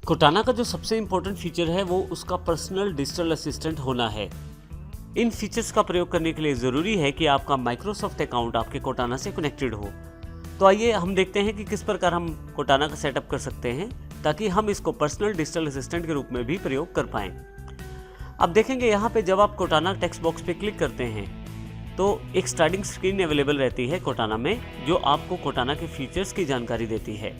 कोटाना का जो सबसे इम्पोर्टेंट फीचर है वो उसका पर्सनल डिजिटल असिस्टेंट होना है। इन फीचर्स का प्रयोग करने के लिए ज़रूरी है कि आपका माइक्रोसॉफ्ट अकाउंट आपके कोटाना से कनेक्टेड हो। तो आइए हम देखते हैं कि किस प्रकार हम कोटाना का सेटअप कर सकते हैं ताकि हम इसको पर्सनल डिजिटल असिस्टेंट के रूप में भी प्रयोग कर पाएँ। अब देखेंगे यहाँ पे जब आप कोटाना टेक्स्ट बॉक्स पे क्लिक करते हैं तो एक स्टार्टिंग स्क्रीन अवेलेबल रहती है कोटाना में, जो आपको कोटाना के फीचर्स की जानकारी देती है।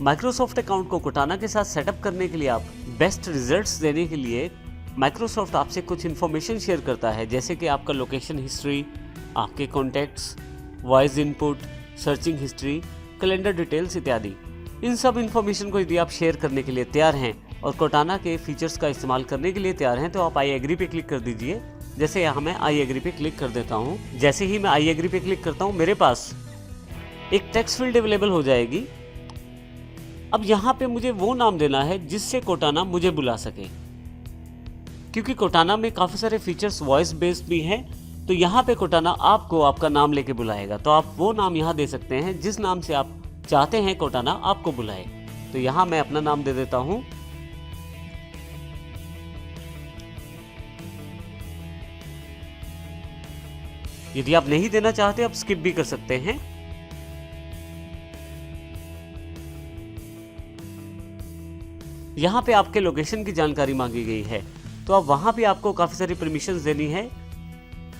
माइक्रोसॉफ्ट अकाउंट को कोटाना के साथ सेटअप करने के लिए आप बेस्ट रिजल्ट्स देने के लिए माइक्रोसॉफ्ट आपसे कुछ इन्फॉर्मेशन शेयर करता है, जैसे कि आपका लोकेशन हिस्ट्री, आपके contacts, voice input, searching history, calendar details इत्यादि। इन सब इन्फॉर्मेशन को यदि आप शेयर करने के लिए तैयार हैं और कोटाना के फीचर्स का इस्तेमाल करने के लिए तैयार हैं तो आप आई एग्री पे क्लिक कर दीजिए। जैसे यहाँ मैं आई एग्री पे क्लिक कर देता हूँ। जैसे ही मैं आई एग्री पे क्लिक करता हूँ मेरे पास एक टेक्स्ट फील्ड अवेलेबल हो जाएगी। अब यहाँ पे मुझे वो नाम देना है जिससे कोटाना मुझे बुला सके, क्योंकि कोटाना में काफ़ी सारे फीचर्स वॉइस बेस्ड भी हैं। तो यहाँ पे कोटाना आपको आपका नाम लेके बुलाएगा, तो आप वो नाम यहाँ दे सकते हैं जिस नाम से आप चाहते हैं कोटाना आपको बुलाए। तो यहाँ मैं अपना नाम दे देता हूँ। यदि आप नहीं देना चाहते आप स्किप भी कर सकते हैं। यहाँ पे आपके लोकेशन की जानकारी मांगी गई है, तो अब वहाँ पे आपको काफ़ी सारी परमिशंस देनी है।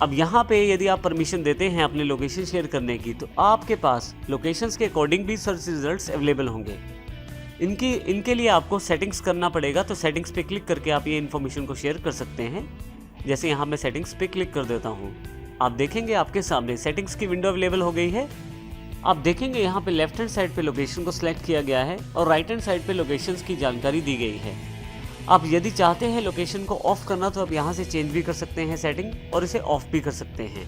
अब यहाँ पे यदि आप परमिशन देते हैं अपने लोकेशन शेयर करने की, तो आपके पास लोकेशंस के अकॉर्डिंग भी सर्च रिजल्ट्स अवेलेबल होंगे। इनके लिए आपको सेटिंग्स करना पड़ेगा, तो सेटिंग्स पे क्लिक करके आप ये इन्फॉर्मेशन को शेयर कर सकते हैं। जैसे यहाँ मैं सेटिंग्स पे क्लिक कर देता हूँ, आप देखेंगे आपके सामने सेटिंग्स की विंडो अवेलेबल हो गई है। आप देखेंगे यहाँ पे लेफ्ट हैंड साइड पे लोकेशन को सिलेक्ट किया गया है और राइट हैंड साइड पे लोकेशंस की जानकारी दी गई है। आप यदि चाहते हैं लोकेशन को ऑफ करना तो आप यहाँ से चेंज भी कर सकते हैं सेटिंग, और इसे ऑफ भी कर सकते हैं।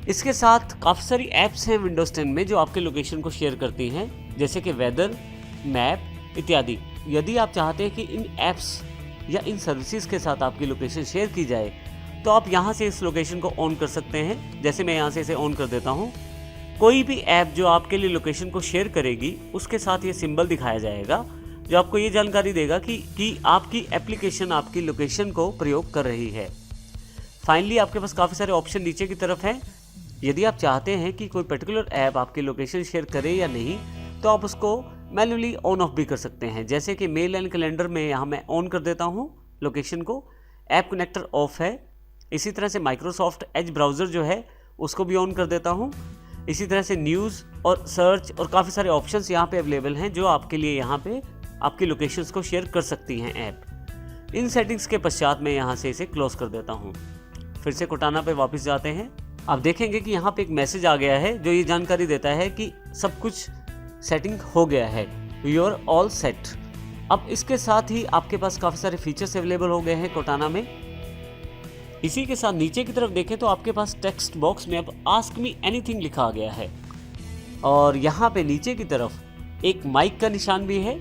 इसके साथ काफ़ी सारी ऐप्स हैं विंडोज 10 में जो आपके लोकेशन को शेयर करती हैं, जैसे कि वेदर, मैप इत्यादि। यदि आप चाहते हैं कि इन ऐप्स या इन सर्विसेज के साथ आपकी लोकेशन शेयर की जाए तो आप यहाँ से इस लोकेशन को ऑन कर सकते हैं। जैसे मैं यहाँ से इसे ऑन कर देता हूँ। कोई भी ऐप जो आपके लिए लोकेशन को शेयर करेगी उसके साथ ये सिंबल दिखाया जाएगा जो आपको ये जानकारी देगा कि आपकी एप्लीकेशन आपकी लोकेशन को प्रयोग कर रही है। फाइनली आपके पास काफ़ी सारे ऑप्शन नीचे की तरफ हैं। यदि आप चाहते हैं कि कोई पर्टिकुलर ऐप आपकी लोकेशन शेयर करे या नहीं, तो आप उसको मैन्युअली ऑन ऑफ भी कर सकते हैं। जैसे कि मेल एंड कैलेंडर में यहाँ मैं ऑन कर देता हूँ लोकेशन को, ऐप कनेक्टर ऑफ है। इसी तरह से माइक्रोसॉफ्ट एज ब्राउज़र जो है उसको भी ऑन कर देता हूँ। इसी तरह से न्यूज़ और सर्च और काफ़ी सारे ऑप्शंस यहाँ पे अवेलेबल हैं जो आपके लिए यहाँ पे आपकी लोकेशंस को शेयर कर सकती हैं ऐप। इन सेटिंग्स के पश्चात मैं यहाँ से इसे क्लोज कर देता हूँ। फिर से कोटाना पे वापस जाते हैं। आप देखेंगे कि यहाँ पे एक मैसेज आ गया है जो ये जानकारी देता है कि सब कुछ सेटिंग हो गया है, यू आर ऑल सेट। अब इसके साथ ही आपके पास काफ़ी सारे फीचर्स अवेलेबल हो गए हैं कोटाना में। इसी के साथ नीचे की तरफ देखें तो आपके पास टेक्स्ट बॉक्स में अब आस्क मी एनीथिंग लिखा गया है, और यहाँ पे नीचे की तरफ एक माइक का निशान भी है।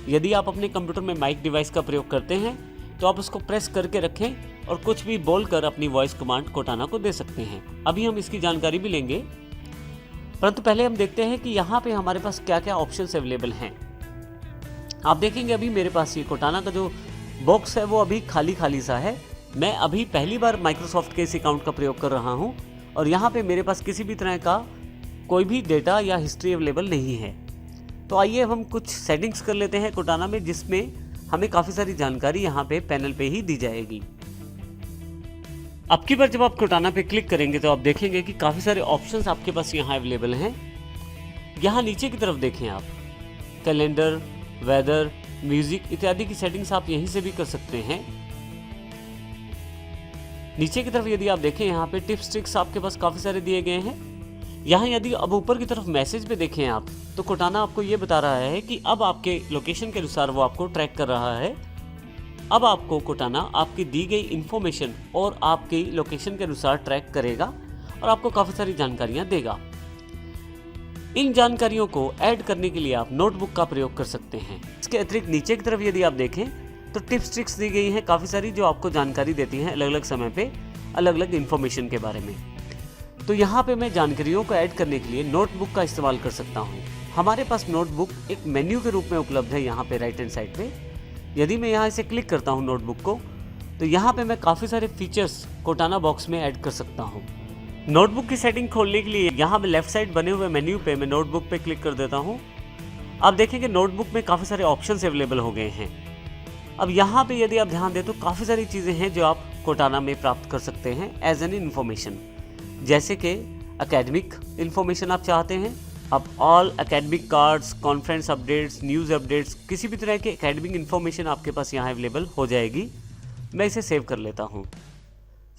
यदि आप अपने कंप्यूटर में माइक डिवाइस का प्रयोग करते हैं तो आप उसको प्रेस करके रखें और कुछ भी बोलकर अपनी वॉइस कमांड कोटाना को दे सकते हैं। अभी हम इसकी जानकारी भी लेंगे, परंतु पहले हम देखते हैं कि यहाँ पे हमारे पास क्या क्या ऑप्शंस अवेलेबल हैं। आप देखेंगे अभी मेरे पास ये कोटाना का जो बॉक्स है वो अभी खाली खाली सा है। मैं अभी पहली बार माइक्रोसॉफ्ट के इस अकाउंट का प्रयोग कर रहा हूं और यहाँ पे मेरे पास किसी भी तरह का कोई भी डेटा या हिस्ट्री अवेलेबल नहीं है। तो आइए हम कुछ सेटिंग्स कर लेते हैं कोटाना में, जिसमें हमें काफ़ी सारी जानकारी यहाँ पे पैनल पे ही दी जाएगी। अब की बार जब आप कोटाना पे क्लिक करेंगे तो आप देखेंगे कि काफ़ी सारे ऑप्शंस आपके पास यहाँ अवेलेबल हैं। यहाँ नीचे की तरफ देखें आप कैलेंडर, वेदर, म्यूजिक इत्यादि की सेटिंग्स आप यहीं से भी कर सकते हैं। नीचे की तरफ यदि आप देखें यहाँ पे टिप्स ट्रिक्स आपके पास काफ़ी सारे दिए गए हैं। यहाँ यदि अब ऊपर की तरफ मैसेज पे देखें आप तो कोटाना आपको ये बता रहा है कि अब आपके लोकेशन के अनुसार वो आपको ट्रैक कर रहा है। अब आपको कोटाना आपकी दी गई इन्फॉर्मेशन और आपकी लोकेशन के अनुसार ट्रैक करेगा और आपको काफ़ी सारी जानकारियाँ देगा। इन जानकारियों को ऐड करने के लिए आप नोटबुक का प्रयोग कर सकते हैं। इसके अतिरिक्त नीचे की तरफ यदि आप देखें तो टिप्स ट्रिक्स दी गई हैं काफ़ी सारी, जो आपको जानकारी देती हैं अलग अलग समय पे अलग अलग इन्फॉर्मेशन के बारे में। तो यहाँ पे मैं जानकारियों को ऐड करने के लिए नोटबुक का इस्तेमाल कर सकता हूँ। हमारे पास नोटबुक एक मेन्यू के रूप में उपलब्ध है यहाँ पे राइट हैंड साइड पे। यदि मैं यहाँ इसे क्लिक करता हूँ नोटबुक को, तो यहाँ पे मैं काफ़ी सारे फीचर्स कोटाना बॉक्स में ऐड कर सकता हूँ। नोटबुक की सेटिंग खोलने के लिए यहाँ पे लेफ्ट साइड बने हुए मेन्यू पे मैं नोटबुक पे क्लिक कर देता हूँ। आप देखेंगे नोटबुक में काफ़ी सारे ऑप्शंस अवेलेबल हो गए हैं। अब यहाँ पे यदि आप ध्यान दें तो काफ़ी सारी चीज़ें हैं जो आप कोटाना में प्राप्त कर सकते हैं एज एन इन्फॉर्मेशन। जैसे कि एकेडमिक इन्फॉर्मेशन आप चाहते हैं, आप all academic cards, conference updates, news updates, किसी भी तरह के एकेडमिक इन्फॉर्मेशन आपके पास यहाँ अवेलेबल हो जाएगी। मैं इसे सेव कर लेता हूँ।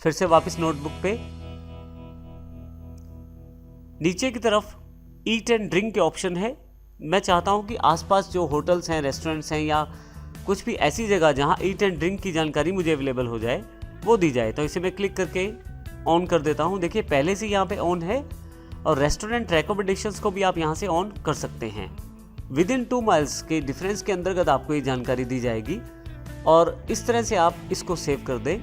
फिर से वापस नोटबुक पे नीचे की तरफ ईट एंड ड्रिंक के ऑप्शन है। मैं चाहता हूँ कि आसपास जो होटल्स हैं, रेस्टोरेंट्स हैं या कुछ भी ऐसी जगह जहाँ ईट एंड ड्रिंक की जानकारी मुझे अवेलेबल हो जाए वो दी जाए। तो इसे मैं क्लिक करके ऑन कर देता हूँ। देखिए पहले से यहाँ पे ऑन है और रेस्टोरेंट रिकमेंडेशंस को भी आप यहाँ से ऑन कर सकते हैं। विद इन 2 माइल्स के डिफरेंस के अंतर्गत आपको ये जानकारी दी जाएगी और इस तरह से आप इसको सेव कर दें।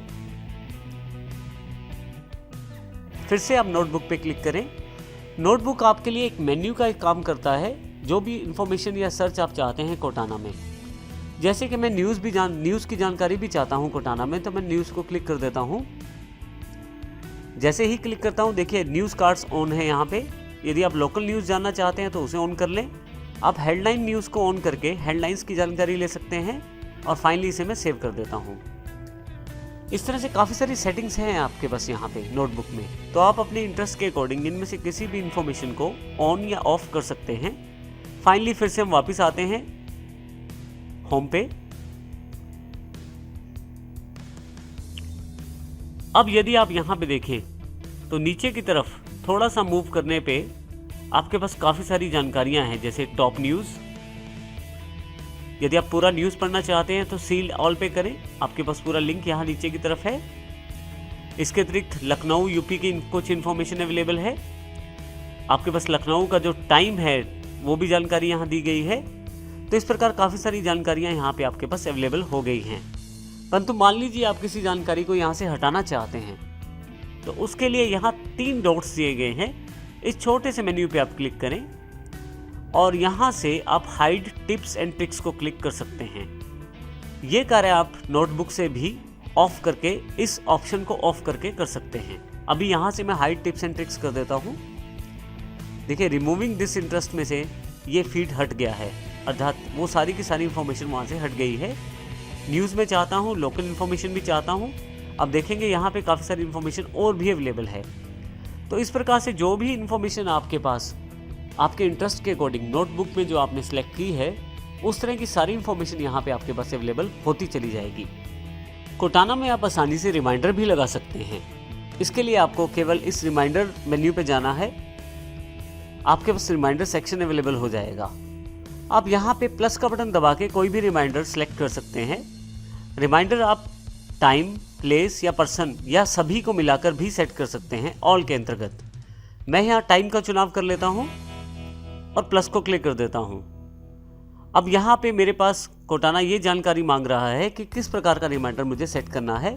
फिर से आप नोटबुक पे क्लिक करें। नोटबुक आपके लिए एक मेन्यू का एक काम करता है। जो भी इंफॉर्मेशन या सर्च आप चाहते हैं कोटाना में, जैसे कि मैं न्यूज़ की जानकारी भी चाहता हूं कोटाना में, तो मैं न्यूज़ को क्लिक कर देता हूं। जैसे ही क्लिक करता हूं देखिए न्यूज़ कार्ड्स ऑन है यहाँ पे। यदि आप लोकल न्यूज़ जानना चाहते हैं तो उसे ऑन कर लें। आप हेडलाइन न्यूज़ को ऑन करके हेडलाइंस की जानकारी ले सकते हैं और फाइनली इसे मैं सेव कर देता हूँ। इस तरह से काफ़ी सारी सेटिंग्स हैं आपके पास यहाँ पे नोटबुक में। तो आप अपने इंटरेस्ट के अकॉर्डिंग इनमें से किसी भी इंफॉर्मेशन को ऑन या ऑफ कर सकते हैं। फाइनली फिर से हम वापस आते हैं होम पे। अब यदि आप यहाँ पे देखें तो नीचे की तरफ थोड़ा सा मूव करने पे आपके पास काफ़ी सारी जानकारियाँ हैं, जैसे टॉप न्यूज़। यदि आप पूरा न्यूज़ पढ़ना चाहते हैं तो सील ऑल पे करें, आपके पास पूरा लिंक यहाँ नीचे की तरफ है। इसके अतिरिक्त लखनऊ यूपी की कुछ इन्फॉर्मेशन अवेलेबल है। आपके पास लखनऊ का जो टाइम है वो भी जानकारी यहाँ दी गई है। तो इस प्रकार काफ़ी सारी जानकारियाँ यहाँ पे आपके पास अवेलेबल हो गई हैं। परंतु मान लीजिए आप किसी जानकारी को यहाँ से हटाना चाहते हैं, तो उसके लिए यहाँ 3 डॉट्स दिए गए हैं। इस छोटे से मेन्यू पे आप क्लिक करें और यहाँ से आप हाइड टिप्स एंड ट्रिक्स को क्लिक कर सकते हैं। ये कार्य आप नोटबुक से भी ऑफ करके इस ऑप्शन को ऑफ करके कर सकते हैं। अभी यहाँ से मैं हाइड टिप्स एंड ट्रिक्स कर देता हूँ। देखिए रिमूविंग दिस इंटरेस्ट में से ये फीड हट गया है, अर्थात वो सारी की सारी इन्फॉर्मेशन वहाँ से हट गई है। न्यूज़ में चाहता हूँ, लोकल इन्फॉर्मेशन भी चाहता हूँ। अब देखेंगे यहाँ पे काफ़ी सारी इन्फॉर्मेशन और भी अवेलेबल है। तो इस प्रकार से जो भी इन्फॉर्मेशन आपके पास आपके इंटरेस्ट के अकॉर्डिंग नोटबुक में जो आपने सेलेक्ट की है, उस तरह की सारी इन्फॉर्मेशन यहाँ पे आपके पास अवेलेबल होती चली जाएगी। कोटाना में आप आसानी से रिमाइंडर भी लगा सकते हैं। इसके लिए आपको केवल इस रिमाइंडर मेन्यू पे जाना है। आपके पास रिमाइंडर सेक्शन अवेलेबल हो जाएगा। आप यहाँ पे प्लस का बटन दबा के कोई भी रिमाइंडर सेलेक्ट कर सकते हैं। रिमाइंडर आप टाइम, प्लेस या पर्सन या सभी को मिलाकर भी सेट कर सकते हैं ऑल के अंतर्गत। मैं यहाँ टाइम का चुनाव कर लेता हूँ और प्लस को क्लिक कर देता हूँ। अब यहाँ पे मेरे पास कोटाना ये जानकारी मांग रहा है कि किस प्रकार का रिमाइंडर मुझे सेट करना है,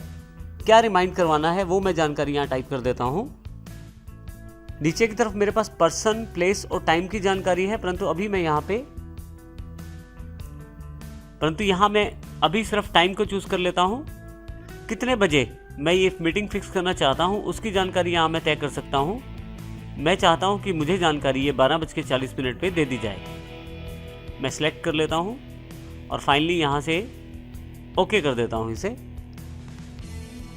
क्या रिमाइंड करवाना है, वो मैं जानकारी यहाँ टाइप कर देता हूँ। नीचे की तरफ मेरे पास पर्सन, प्लेस और टाइम की जानकारी है, परंतु यहाँ मैं अभी सिर्फ टाइम को चूज कर लेता हूँ। कितने बजे मैं ये मीटिंग फिक्स करना चाहता हूँ उसकी जानकारी यहाँ मैं तय कर सकता हूँ। मैं चाहता हूँ कि मुझे जानकारी ये 12:40 पे दे दी जाए। मैं सिलेक्ट कर लेता हूँ और फाइनली यहाँ से ओके कर देता हूँ इसे।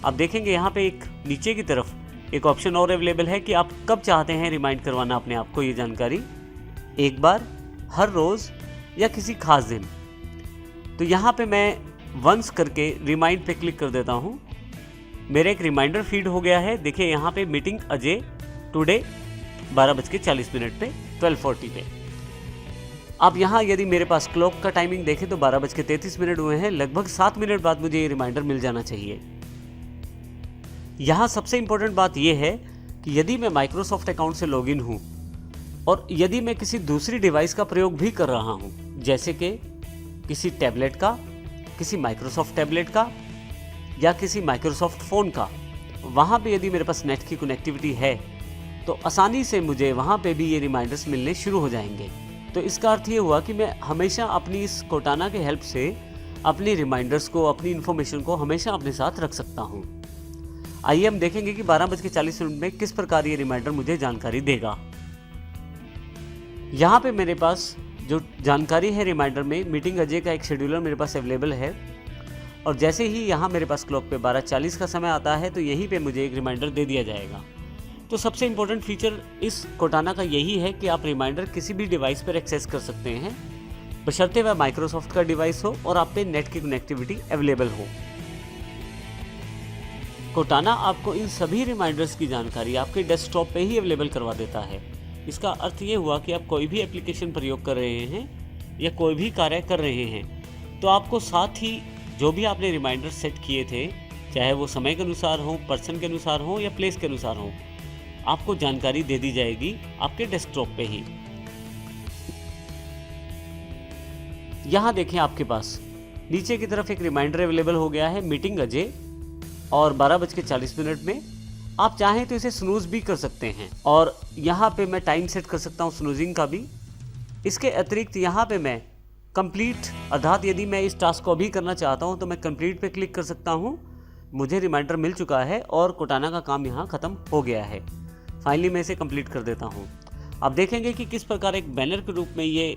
आप देखेंगे यहाँ पे एक नीचे की तरफ एक ऑप्शन और अवेलेबल है कि आप कब चाहते हैं रिमाइंड करवाना अपने आप को ये जानकारी, एक बार, हर रोज़ या किसी खास दिन। तो यहाँ पे मैं वंस करके रिमाइंड पे क्लिक कर देता हूँ। मेरा एक रिमाइंडर फीड हो गया है। देखिए यहाँ पे मीटिंग अजय टुडे 12:40 पे 12:40 पे। अब यहाँ यदि मेरे पास क्लॉक का टाइमिंग देखें तो 12:33 हुए हैं। लगभग 7 मिनट बाद मुझे ये रिमाइंडर मिल जाना चाहिए। यहाँ सबसे इंपॉर्टेंट बात यह है कि यदि मैं माइक्रोसॉफ्ट अकाउंट से लॉगिन हूँ और यदि मैं किसी दूसरी डिवाइस का प्रयोग भी कर रहा हूँ, जैसे कि किसी टैबलेट का, किसी माइक्रोसॉफ्ट टैबलेट का या किसी माइक्रोसॉफ्ट फ़ोन का, वहाँ पे यदि मेरे पास नेट की कनेक्टिविटी है तो आसानी से मुझे वहाँ पे भी ये रिमाइंडर्स मिलने शुरू हो जाएंगे। तो इसका अर्थ ये हुआ कि मैं हमेशा अपनी इस कोटाना के हेल्प से अपनी रिमाइंडर्स को, अपनी इन्फॉर्मेशन को हमेशा अपने साथ रख सकता हूँ। आइए हम देखेंगे कि 12:40 में किस प्रकार ये रिमाइंडर मुझे जानकारी देगा। यहाँ पे मेरे पास जो जानकारी है रिमाइंडर में, मीटिंग अजय का एक शेड्यूलर मेरे पास अवेलेबल है, और जैसे ही यहाँ मेरे पास क्लॉक पे 12:40 का समय आता है तो यहीं पे मुझे एक रिमाइंडर दे दिया जाएगा। तो सबसे इम्पोर्टेंट फीचर इस कोटाना का यही है कि आप रिमाइंडर किसी भी डिवाइस पर एक्सेस कर सकते हैं, बशर्ते वह माइक्रोसॉफ्ट का डिवाइस हो और आप पे नेट की कनेक्टिविटी अवेलेबल हो। कोटाना आपको इन सभी रिमाइंडर्स की जानकारी आपके डेस्कटॉप पे ही अवेलेबल करवा देता है। इसका अर्थ ये हुआ कि आप कोई भी एप्लीकेशन प्रयोग कर रहे हैं या कोई भी कार्य कर रहे हैं तो आपको साथ ही जो भी आपने रिमाइंडर सेट किए थे, चाहे वो समय के अनुसार हो, पर्सन के अनुसार हो या प्लेस के अनुसार हो, आपको जानकारी दे दी जाएगी आपके डेस्कटॉप पे ही। यहाँ देखें, आपके पास नीचे की तरफ एक रिमाइंडर अवेलेबल हो गया है, मीटिंग अजय, और 12:40 में आप चाहें तो इसे स्नूज भी कर सकते हैं, और यहाँ पे मैं टाइम सेट कर सकता हूँ स्नूजिंग का भी। इसके अतिरिक्त यहाँ पे मैं कंप्लीट, अर्थात यदि मैं इस टास्क को भी करना चाहता हूँ तो मैं कंप्लीट पे क्लिक कर सकता हूँ। मुझे रिमाइंडर मिल चुका है और कोटाना का काम यहाँ ख़त्म हो गया है। फाइनली मैं इसे कंप्लीट कर देता हूँ। आप देखेंगे कि किस प्रकार एक बैनर के रूप में ये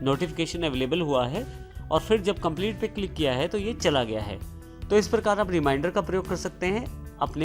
नोटिफिकेशन अवेलेबल हुआ है, और फिर जब कंप्लीट पे क्लिक किया है तो ये चला गया है। तो इस प्रकार आप रिमाइंडर का प्रयोग कर सकते हैं